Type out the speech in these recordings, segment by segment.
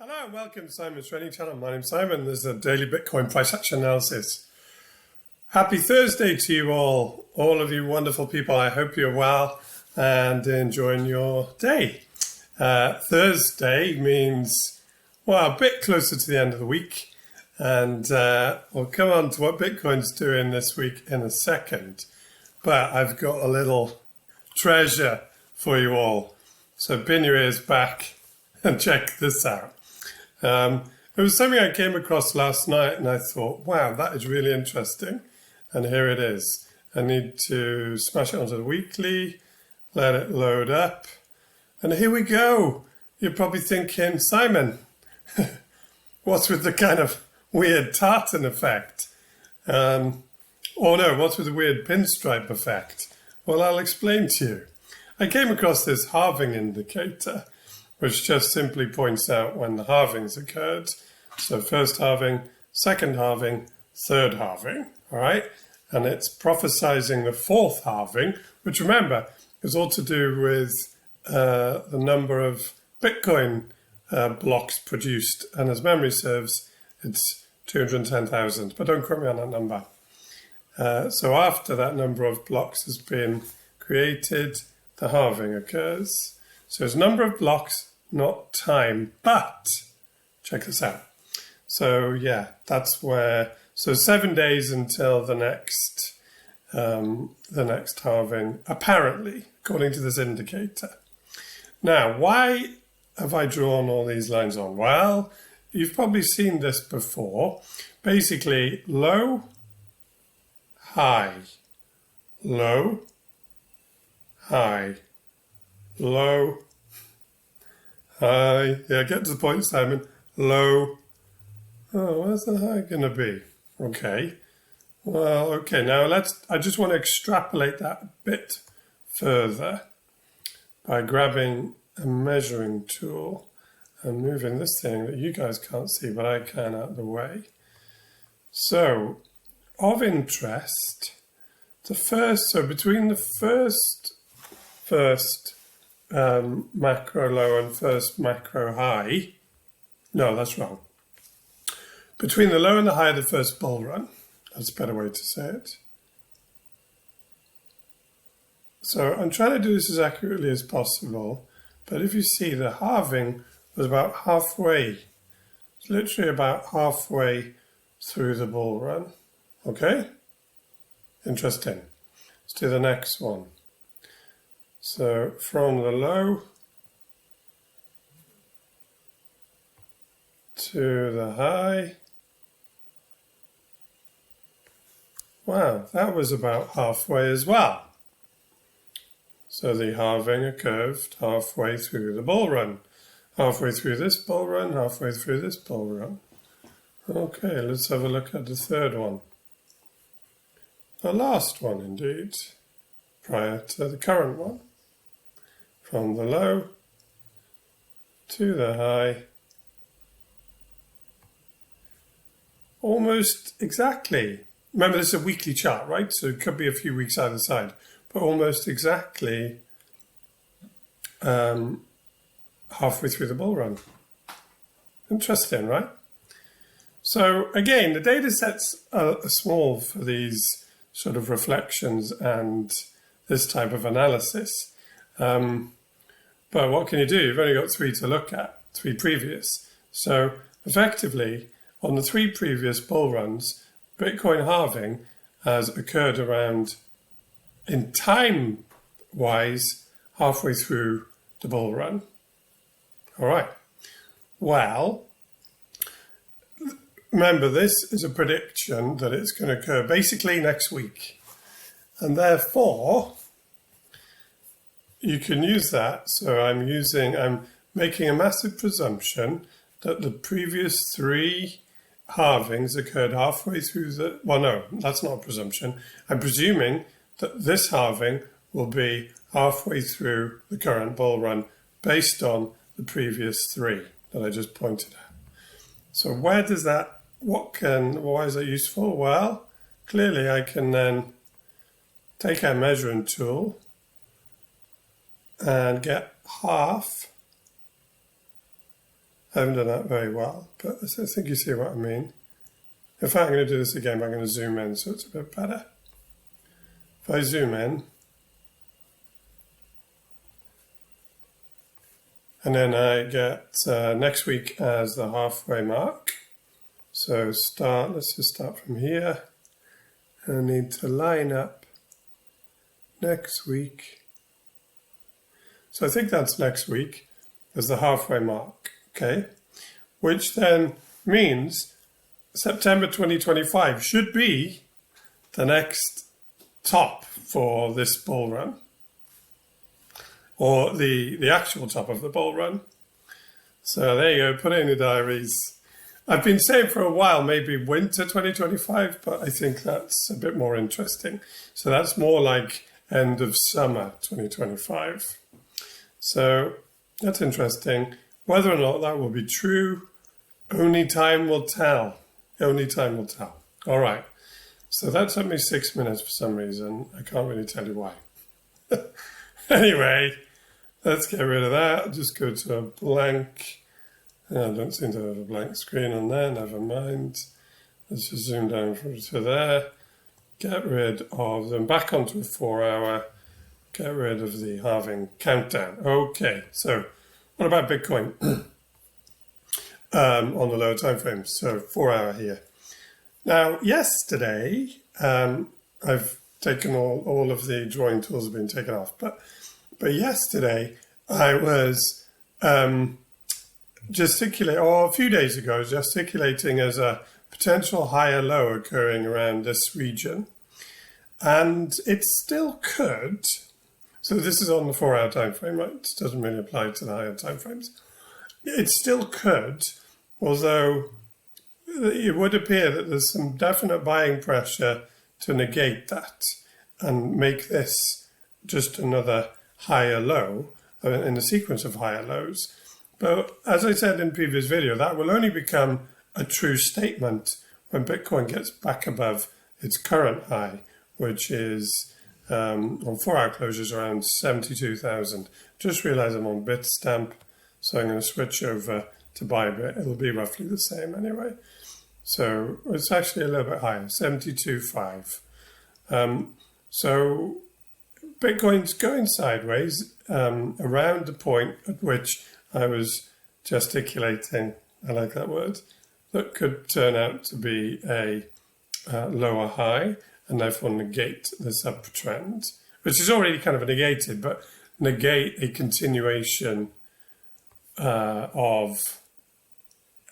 Hello and welcome to Simon's Trading Channel. My name's Simon. This is a daily Bitcoin price action analysis. Happy Thursday to you all of you wonderful people. I hope you're well and enjoying your day. Thursday means, well, a bit closer to the end of the week. And we'll come on to what Bitcoin's doing this week in a second. But I've got a little treasure for you all. So pin your ears back and check this out. It was something I came across last night and I thought, wow, that is really interesting. And here it is. I need to smash it onto the weekly, let it load up. And here we go. You're probably thinking, Simon, what's with the kind of weird tartan effect? Or no, what's with the weird pinstripe effect? Well, I'll explain to you. I came across this halving indicator, which just simply points out when the halvings occurred. So first halving, second halving, third halving, all right? And it's prophesizing the fourth halving, which remember is all to do with the number of Bitcoin blocks produced. And as memory serves, it's 210,000, but don't quote me on that number. So after that number of blocks has been created, the halving occurs. So it's number of blocks, not time, but check this out. So yeah, that's where, so 7 days until the next halving, apparently, according to this indicator. Now, why have I drawn all these lines on? Well, you've probably seen this before. Basically, low, high, low, high, low, high. Yeah, get to the point, Simon. Low. Oh, where's the high going to be? Okay. Well, okay, now I just want to extrapolate that a bit further by grabbing a measuring tool and moving this thing that you guys can't see, but I can out of the way. So, of interest, so between the first macro low and first macro high. No, that's wrong. Between the low and the high of the first bull run. That's a better way to say it. So I'm trying to do this as accurately as possible. But if you see, the halving was about halfway. It's literally about halfway through the bull run. Okay? Interesting. Let's do the next one. So from the low to the high. Wow, that was about halfway as well. So the halving occurred halfway through the bull run. Halfway through this bull run, halfway through this bull run. Okay, let's have a look at the third one. The last one, indeed, prior to the current one. From the low to the high. Almost exactly. Remember, this is a weekly chart, right? So it could be a few weeks either side. But almost exactly halfway through the bull run. Interesting, right? So again, the data sets are small for these sort of reflections and this type of analysis. But what can you do? You've only got three to look at, three previous. So effectively, on the three previous bull runs, Bitcoin halving has occurred around, in time-wise, halfway through the bull run. All right. Well, remember, this is a prediction that it's going to occur basically next week. And therefore, you can use that. So I'm making a massive presumption that the previous three halvings occurred halfway through well, no, that's not a presumption. I'm presuming that this halving will be halfway through the current bull run based on the previous three that I just pointed at. So why is that useful? Well, clearly I can then take our measuring tool and get half I haven't done that very well, but I think you see what I mean. In fact, I'm going to do this again, but I'm going to zoom in so it's a bit better. If I zoom in, and then I get next week as the halfway mark. So let's just start from here. I need to line up next week. So I think that's next week as the halfway mark, okay? Which then means September 2025 should be the next top for this bull run, or the actual top of the bull run. So there you go, put it in your diaries. I've been saying for a while maybe winter 2025, but I think that's a bit more interesting. So that's more like end of summer 2025. So that's interesting. Whether or not that will be true, only time will tell. Only time will tell. All right. So that took me 6 minutes for some reason. I can't really tell you why. Anyway, let's get rid of that. I'll just go to a blank. I don't seem to have a blank screen on there. Never mind. Let's just zoom down to there. Get rid of them. Back onto a 4 hour. Get rid of the halving countdown. Okay. So what about Bitcoin? On the lower time frames. So 4 hour here. Now, yesterday, I've taken all of the drawing tools have been taken off, but yesterday I was gesticulating, or a few days ago, gesticulating as a potential higher low occurring around this region, and it still could. So this is on the 4 hour time frame, right? It doesn't really apply to the higher time frames. It still could, although it would appear that there's some definite buying pressure to negate that and make this just another higher low in a sequence of higher lows. But as I said in previous video, that will only become a true statement when Bitcoin gets back above its current high, which is on 4 hour closures around 72,000. Just realized I'm on Bitstamp, so I'm going to switch over to Bybit. It'll be roughly the same anyway. So it's actually a little bit higher, 72.5. So Bitcoin's going sideways around the point at which I was gesticulating, I like that word, that could turn out to be a lower high and therefore negate this uptrend, which is already kind of negated, but negate a continuation of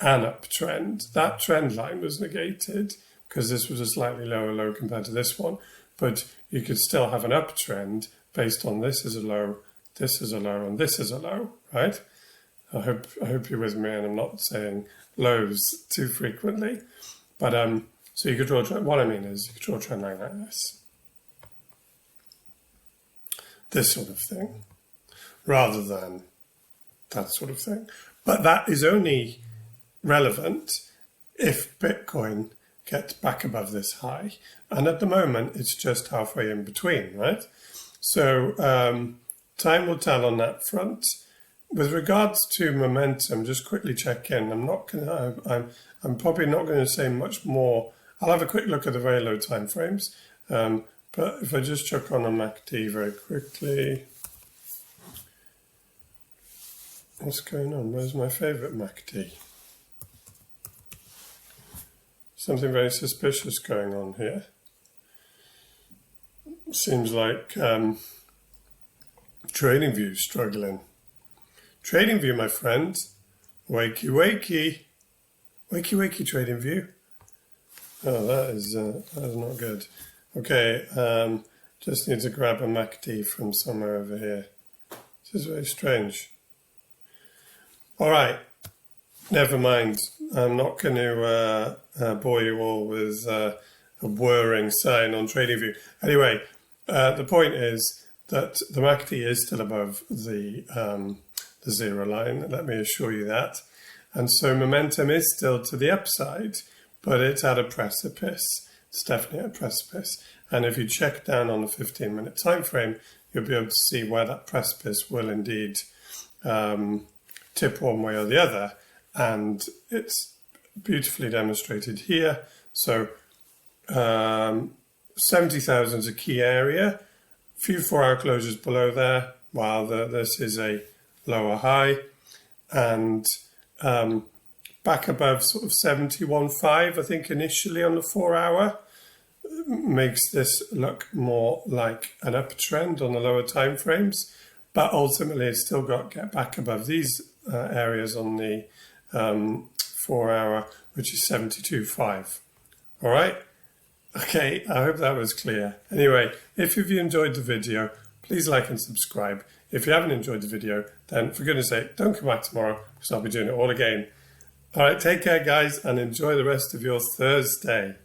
an uptrend. That trend line was negated because this was a slightly lower low compared to this one, but you could still have an uptrend based on this is a low, this is a low, and this is a low, right? I hope you're with me and I'm not saying lows too frequently. But so you could draw a trend. What I mean is you could draw a trend line like this. This sort of thing, rather than that sort of thing. But that is only relevant if Bitcoin gets back above this high. And at the moment, it's just halfway in between, right? So time will tell on that front. With regards to momentum, just quickly check in. I'm probably not going to say much more. I'll have a quick look at the very low time frames. But if I just check on a MACD very quickly. What's going on? Where's my favorite MACD? Something very suspicious going on here. Seems like TradingView struggling. TradingView, my friends. Wakey, wakey. Wakey, wakey, TradingView. Oh, that is not good. Okay, just need to grab a MACD from somewhere over here. This is very strange. All right, never mind. I'm not going to bore you all with a whirring sign on TradingView. Anyway, the point is that the MACD is still above the zero line. Let me assure you that. And so momentum is still to the upside, but it's at a precipice. It's definitely at a precipice. And if you check down on the 15-minute time frame, you'll be able to see where that precipice will indeed tip one way or the other. and it's beautifully demonstrated here. So 70,000 is a key area, a few 4-hour closures below there, while this is a lower high, and back above sort of 71.5, I think initially on the 4-hour, makes this look more like an uptrend on the lower time frames, but ultimately it's still got to get back above these areas on the 4-hour, which is 72.5. All right. Okay, I hope that was clear. Anyway, if you've enjoyed the video, please like and subscribe. If you haven't enjoyed the video, then for goodness sake, don't come back tomorrow because I'll be doing it all again. All right, take care, guys, and enjoy the rest of your Thursday.